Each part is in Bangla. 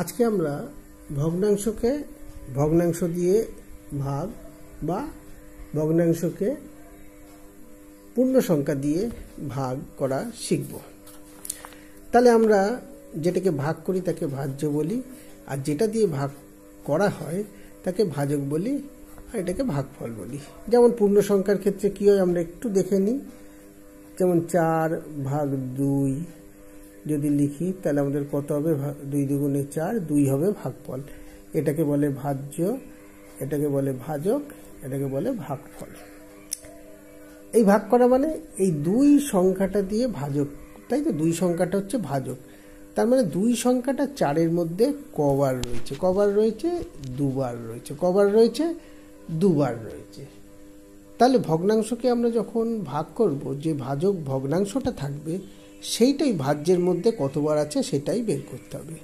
আজকে আমরা ভগ্নাংশকে ভগ্নাংশ দিয়ে ভাগ বা ভগ্নাংশকে পূর্ণ সংখ্যা দিয়ে ভাগ করা শিখব। তাহলে আমরা যেটাকে ভাগ করি তাকে ভাজ্য বলি, আর যেটা দিয়ে ভাগ করা হয় তাকে ভাজক বলি, আর এটাকে ভাগফল বলি। যেমন পূর্ণ সংখ্যার ক্ষেত্রে কী হয় আমরা একটু দেখে নিই। যেমন 4/2 যদি লিখি তাহলে আমাদের কত হবে? 2 দুগুণে 4, 2 হবে ভাগফল। এটাকে বলে ভাজ্য, এটাকে বলে ভাজক, এটাকে বলে ভাগফল। এই ভাগ করা মানে এই 2 সংখ্যাটা দিয়ে ভাজক, তাই তো? 2 সংখ্যাটা হচ্ছে ভাজক। তার মানে 2 সংখ্যাটা 4-এর মধ্যে কবার রয়েছে? কবার রয়েছে? 2 বার রয়েছে। কবার রয়েছে? 2 বার রয়েছে। তাহলে ভগ্নাংশকে আমরা যখন ভাগ করব, যে ভাজক ভগ্নাংশটা থাকবে সেইটাই ভাজ্যের মধ্যে কতবার আছে সেটাই বের করতে হবে।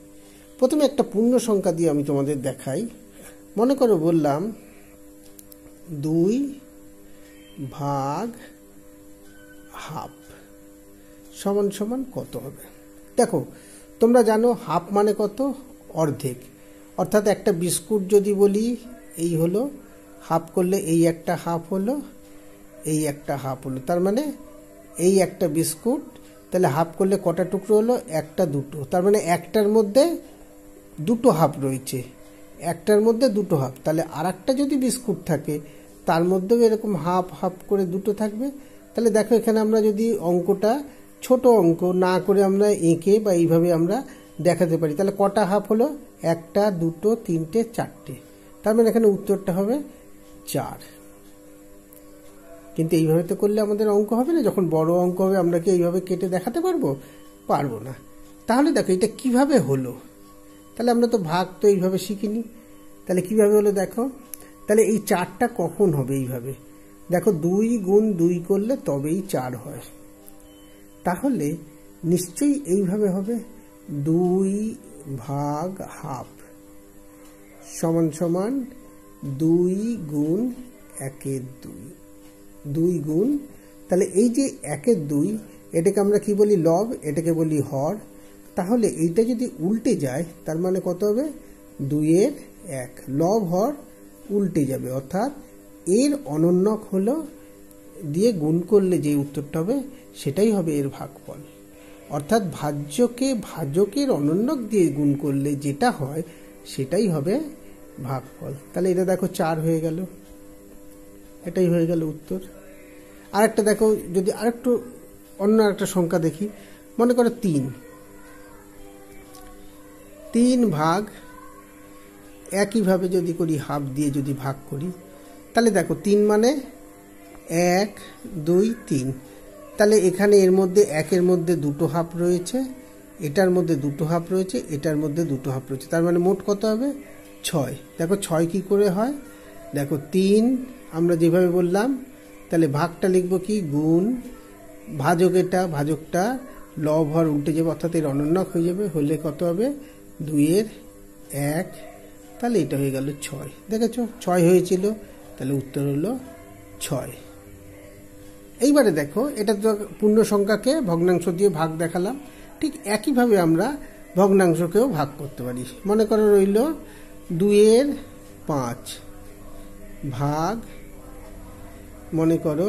প্রথমে একটা পূর্ণ সংখ্যা দিয়ে আমি তোমাদের দেখাই। মনে করো বললাম 2 ভাগ হাফ সমান সমান কত হবে? দেখো, তোমরা জানো হাফ মানে কত? অর্ধেক। অর্থাৎ একটা বিস্কুট যদি বলি এই হলো, হাফ করলে এই একটা হাফ হলো, এই একটা হাফ হলো। তার মানে এই একটা বিস্কুট, তাহলে হাফ করলে কটা টুকরো হলো? একটা, দুটো। তার মানে একটার মধ্যে দুটো হাফ রয়েছে, একটার মধ্যে দুটো হাফ। তাহলে আর একটা যদি বিস্কুট থাকে তার মধ্যেও এরকম হাফ হাফ করে দুটো থাকবে। তাহলে দেখো এখানে আমরা যদি অঙ্কটা ছোট অঙ্ক না করে আমরা এঁকে বা এইভাবে আমরা দেখাতে পারি, তাহলে কটা হাফ হলো? একটা, দুটো, তিনটে, চারটে। তার মানে এখানে উত্তরটা হবে 4। কিন্তু এইভাবে তো করলে আমাদের অঙ্ক হবে না। যখন বড় অঙ্ক হবে আমরা কি এইভাবে কেটে দেখাতে পারবো? পারবো না। তাহলে দেখো এটা কিভাবে হলো। তাহলে আমরা তো ভাগ তো এইভাবে শিখিনি, তাহলে কিভাবে হলো দেখো। তাহলে এই 4টা কখন হবে? এইভাবে দেখো, 2 গুণ 2 করলে তবেই 4 হয়। তাহলে নিশ্চয়ই এইভাবে হবে। 2 ভাগ হাফ সমান সমান 2 গুণ 1/2। 2 গুণ, তাহলে এই যে 1/2 এটাকে আমরা কি বলি? লব, এটাকে বলি হর। তাহলে এইটা যদি উল্টে যায় তার মানে কত হবে? 2/1। লব হর উল্টে যাবে, অর্থাৎ এর অনন্যক হলো দিয়ে গুণ করলে যে উত্তরটা হবে সেটাই হবে এর ভাগফল। অর্থাৎ ভাজ্যকে ভাজকের অনন্যক দিয়ে গুণ করলে যেটা হয় সেটাই হবে ভাগফল। তাহলে এটা দেখো 4 হয়ে গেল, এটাই হয়ে গেল উত্তর। আরেকটা দেখো, যদি আরেকটু অন্য একটা সংখ্যা দেখি, মনে করো 3 ভাগ, একইভাবে যদি করি হাফ দিয়ে যদি ভাগ করি, তাহলে দেখো 3 মানে 1, 2, 3। তাহলে এখানে এর মধ্যে 1-এর মধ্যে দুটো হাফ রয়েছে, এটার মধ্যে দুটো হাফ রয়েছে, এটার মধ্যে দুটো হাফ রয়েছে। তার মানে মোট কত হবে? 6। দেখো 6 কি করে হয়? দেখো 3 আমরা যেভাবে বললাম, তাহলে ভাগটা লিখবো কি? গুণ, ভাজক, এটা ভাজকটা লব হর উল্টে যাবে, অর্থাৎ এর অনন্যক হয়ে যাবে। হলে কত হবে? 2/1। তাহলে এটা হয়ে গেল 6। দেখেছো 6 হয়েছিল, তাহলে উত্তর হলো 6। এইবারে দেখো, এটা তো পূর্ণ সংখ্যাকে ভগ্নাংশ দিয়ে ভাগ দেখালাম। ঠিক একইভাবে আমরা ভগ্নাংশকেও ভাগ করতে পারি। মনে করো রইল 2/5 ভাগ, মনে করো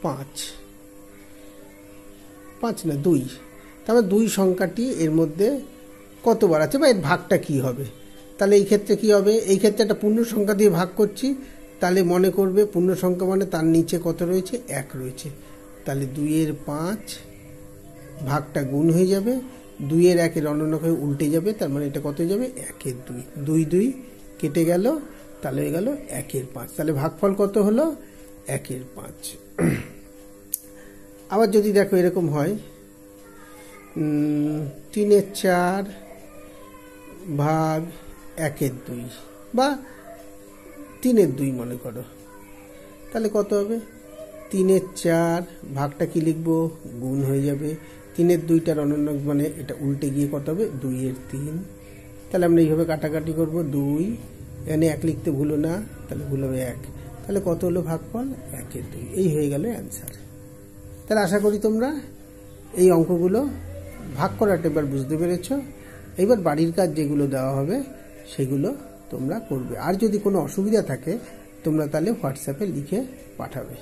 5 না 2। তারপর 2 সংখ্যাটি এর মধ্যে কতবার আছে বা এর ভাগটা কি হবে? তাহলে এই ক্ষেত্রে কি হবে? এই ক্ষেত্রে একটা পূর্ণ সংখ্যা দিয়ে ভাগ করছি, তাহলে মনে করবে পূর্ণ সংখ্যা মানে তার নিচে কত রয়েছে? 1 রয়েছে। তাহলে 2/5 ভাগটা গুণ হয়ে যাবে, 2/1 অনন্যক হয়ে উল্টে যাবে। তার মানে এটা কত হয়ে যাবে? 1/2। 2 2 কেটে গেল, তাহলে হয়ে গেল 1/5। তাহলে ভাগফল কত হলো? 1/5। আবার যদি দেখো এরকম হয় 3/4 ভাগ 1/2 বা 3/2 মনে করো, তাহলে কত হবে? 3/4 ভাগটা কি লিখবো? গুণ হয়ে যাবে। 3/2টার অনন্যক মানে এটা উল্টে গিয়ে কত হবে? 2/3। তাহলে আমরা এইভাবে কাটাকাটি করবো। 2, এখানে 1 লিখতে ভুলো না, তাহলে ভুল হবে 1। তাহলে কত হলো ভাগফল? 1/2। এই হয়ে গেল অ্যান্সার। তাহলে আশা করি তোমরা এই অঙ্কগুলো ভাগ করাটা এবার বুঝতে পেরেছ। এবার বাড়ির কাজ যেগুলো দেওয়া হবে সেগুলো তোমরা করবে। আর যদি কোনো অসুবিধা থাকে তোমরা তাহলে হোয়াটসঅ্যাপে লিখে পাঠাবে।